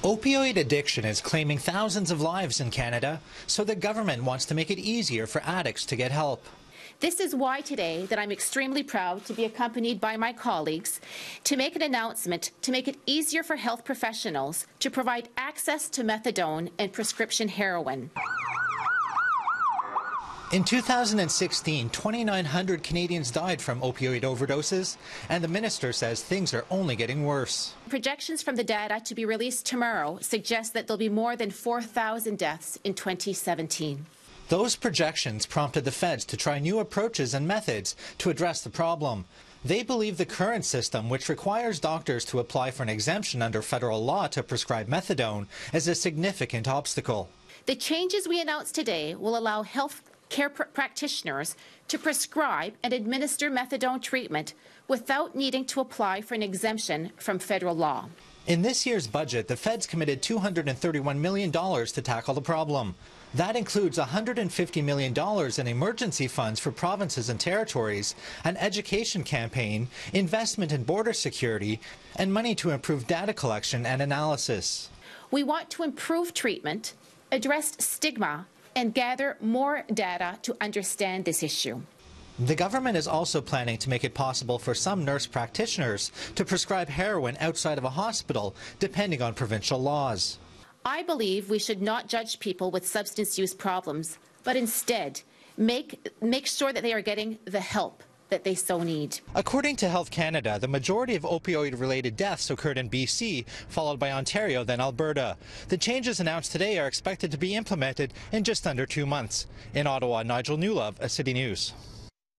Opioid addiction is claiming thousands of lives in Canada, so the government wants to make it easier for addicts to get help. This is why today that I'm extremely proud to be accompanied by my colleagues to make an announcement to make it easier for health professionals to provide access to methadone and prescription heroin. In 2016, 2,900 Canadians died from opioid overdoses, and the minister says things are only getting worse. Projections from the data to be released tomorrow suggest that there'll be more than 4,000 deaths in 2017. Those projections prompted the feds to try new approaches and methods to address the problem. They believe the current system, which requires doctors to apply for an exemption under federal law to prescribe methadone, is a significant obstacle. The changes we announced today will allow health care practitioners to prescribe and administer methadone treatment without needing to apply for an exemption from federal law. In this year's budget, the feds committed $231 million to tackle the problem. That includes $150 million in emergency funds for provinces and territories, an education campaign, investment in border security, and money to improve data collection and analysis. We want to improve treatment, address stigma, and gather more data to understand this issue. The government is also planning to make it possible for some nurse practitioners to prescribe heroin outside of a hospital, depending on provincial laws. I believe we should not judge people with substance use problems, but instead make sure that they are getting the help that they so need. According to Health Canada, the majority of opioid-related deaths occurred in BC, followed by Ontario, then Alberta. The changes announced today are expected to be implemented in just under 2 months. In Ottawa, Nigel Newlove, City News.